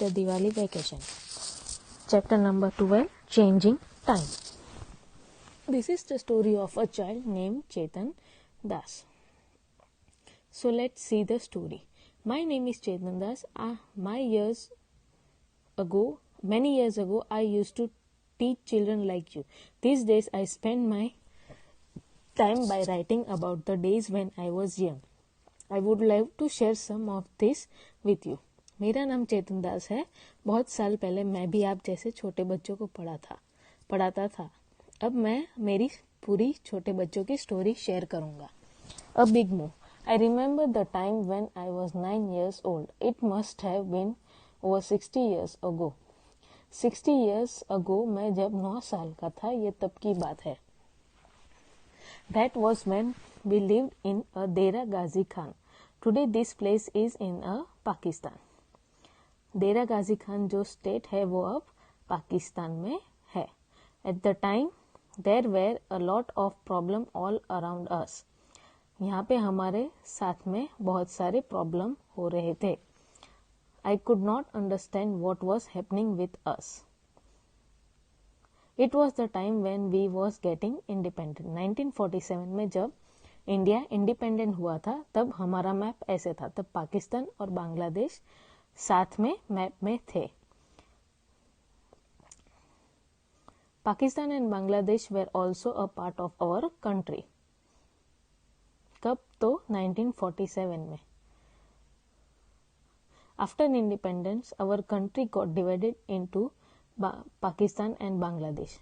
the Diwali vacation. Chapter number 12, Changing Time. This is the story of a child named Chetan Das. So let's see the story. My name is Chetan Das. Many years ago, I used to teach children like you. These days, I spend my time by writing about the days when I was young. I would love to share some of this with you. मेरा नाम चेतन दास है. बहुत साल पहले मैं भी आप जैसे छोटे बच्चों को पढ़ाता था. अब मैं मेरी पूरी छोटे बच्चों की स्टोरी शेयर करूंगा. A big move. I remember the time when I was 9 years old. It must have been over 60 years ago. 60 years ago मैं जब 9 साल का था, ये तब की बात है. That was when we lived in a Dera Ghazi Khan. Today this place is in Pakistan. डेरा गाजी खान जो स्टेट है वो अब पाकिस्तान में है. At the time there were a lot of problem all around us. यहाँ पे हमारे साथ में बहुत सारे प्रॉब्लम हो रहे थे. I could not understand what was happening with us. It was the time when we was getting independent. 1947 में जब इंडिया इंडिपेंडेंट हुआ था, तब हमारा मैप ऐसे था. तब पाकिस्तान और बांग्लादेश साथ में मैप में थे. Pakistan and Bangladesh were also a part of our country. कब? तो 1947 में. After independence our country got divided into Pakistan and Bangladesh.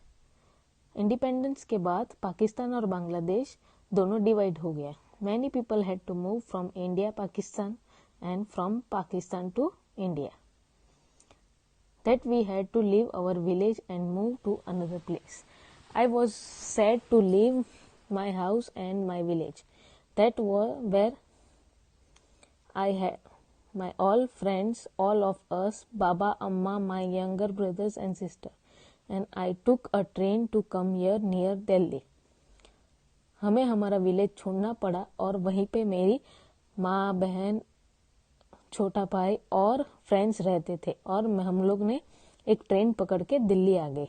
Independence के बाद पाकिस्तान और बांग्लादेश दोनों डिवाइड हो गया. Many people had to move from India Pakistan and from Pakistan to India. That we had to leave our village and move to another place. I was sad to leave my house and my village. That was where I had my all friends, all of us, Baba, Amma, my younger brothers and sister. And I took a train to come here near Delhi. हमें हमारा village छोड़ना पड़ा और वहीं पे मेरी माँ, बहन, छोटा भाई और फ्रेंड्स रहते थे और हम लोग ने एक ट्रेन पकड़ के दिल्ली आ गए.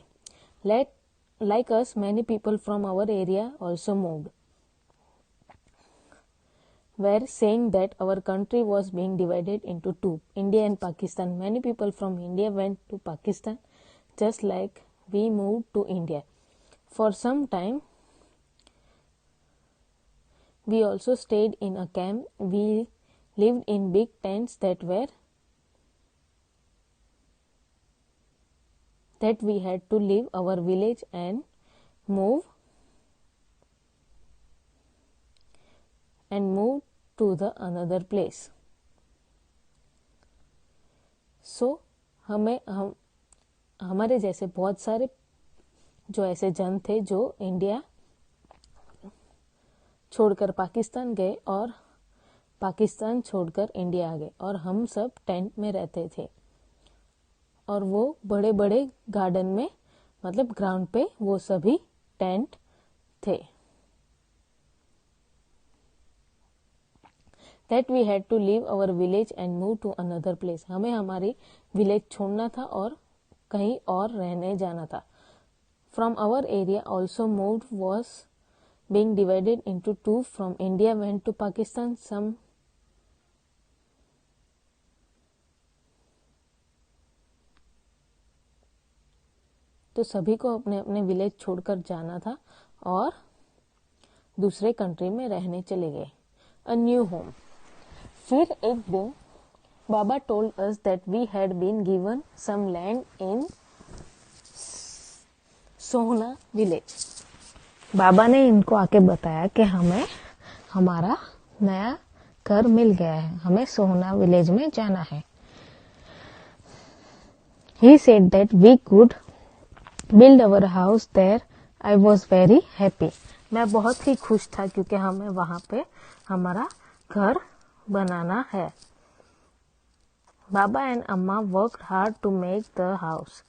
Like us many people from our area also moved. Were saying that our country was being divided into two, India and Pakistan. Many people from India went to Pakistan just like we moved to India. For some time we also stayed in a camp. We lived in big tents that we had to leave our village and move to the another place. So हमारे जैसे बहुत सारे जो ऐसे जन थे जो India छोड़कर पाकिस्तान गए और पाकिस्तान छोड़कर इंडिया आ गए, और हम सब टेंट में रहते थे. और वो बड़े बड़े गार्डन में, मतलब ग्राउंड पे वो सभी टेंट थे. That we had to leave our village and move to another place. हमें हमारी विलेज छोड़ना था और कहीं और रहने जाना था. From our area also moved was being divided into two. From India went to Pakistan. Some तो सभी को अपने अपने विलेज छोड़कर जाना था और दूसरे कंट्री में रहने चले गए. A new home. फिर एक दिन Baba told us that we had been given some land in Sohna village. बाबा ने इनको आके बताया कि हमें हमारा नया घर मिल गया है, हमें सोहना विलेज में जाना है. He said that we could build our house there. I was very happy. मैं बहुत ही खुश था क्योंकि हमें वहां पे हमारा घर बनाना है. Baba and Amma worked hard to make the house.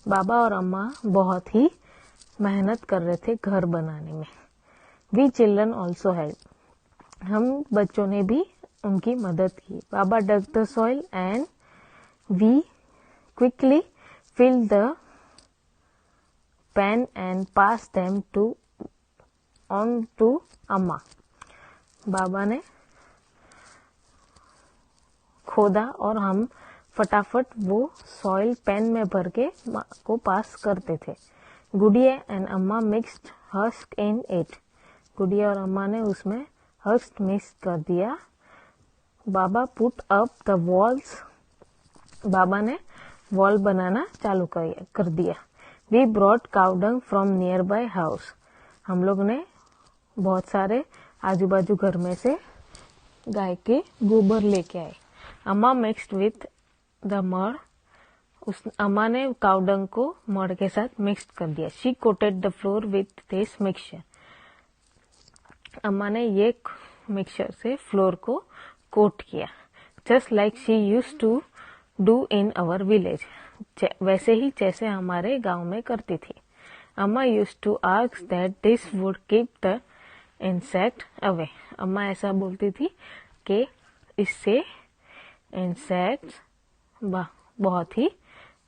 बाबा और अम्मा बहुत ही मेहनत कर रहे थे घर बनाने में. We children also help. हम बच्चों ने भी उनकी मदद की. Baba dug the soil and we quickly filled the pan and passed them on to अम्मा. बाबा ने खोदा और हम फटाफट वो सॉइल पैन में भर के को पास करते थे. गुड़िया एंड अम्मा मिक्स्ड हस्क इन इट. गुड़िया और अम्मा ने उसमें हस्क मिक्स कर दिया. Baba put up the walls. बाबा ने वॉल बनाना चालू कर दिया. We brought cow dung from nearby house. हम लोग ने बहुत सारे आजू बाजू घर में से गाय के गोबर लेके आए. अम्मा मिक्स्ड विथ द मड. अम्मा ने काउडंग को मड के साथ मिक्स कर दिया. She coated the floor with this mixture. अम्मा ने ये मिक्सचर से फ्लोर को कोट किया. Just like she used to do in our village. वैसे ही जैसे हमारे गांव में करती थी. Amma used to ask that this would keep the insect away. अम्मा ऐसा बोलती थी कि इससे इंसेक्ट्स बहुत ही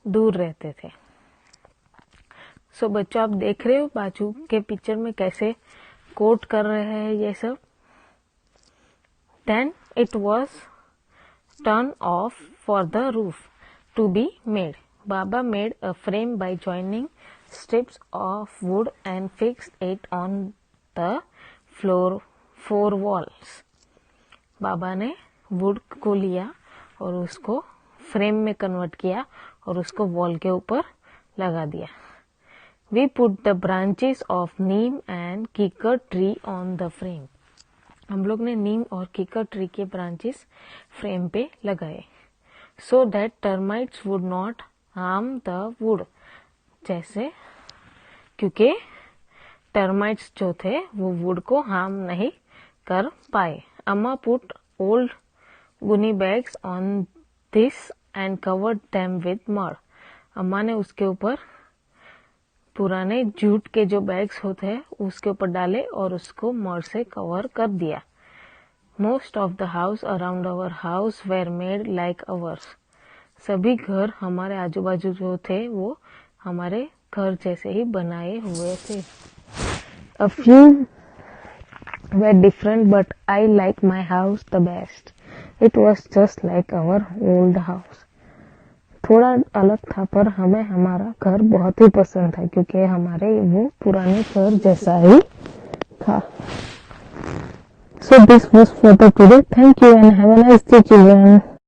दूर रहते थे. सो बच्चों, आप देख रहे हो बाजू के पिक्चर में कैसे कोट कर रहे हैं ये सब. Then it was turn of for the roof to be made. Baba made a frame by joining strips of wood and fixed it on the four walls. बाबा ने वुड को लिया और उसको फ्रेम में कन्वर्ट किया और उसको वॉल के ऊपर लगा दिया. We put the branches of neem and kikar tree on the frame. हम लोग ने नीम और कीकर ट्री के ब्रांचेस फ्रेम पे लगाए. So that termites would not harm the wood. जैसे क्योंकि टर्माइट्स जो थे वो वुड को हार्म नहीं कर पाए. अम्मा पुट ओल्ड गुनी bags on this and covered them with mud. अम्मा ने उसके ऊपर पुराने जूट के जो बैग्स होते हैं उसके ऊपर डाले और उसको मड से कवर कर दिया. Most of the house around our house were made like ours. सभी घर हमारे आजू बाजू जो थे वो हमारे घर जैसे ही बनाए हुए थे. A few were different, but I like my house the best. It was just like our old house. थोड़ा अलग था पर हमें हमारा घर बहुत ही पसंद था क्योंकि हमारे वो पुराने घर जैसा ही था. So this was for the today. Thank you and have a nice day, children.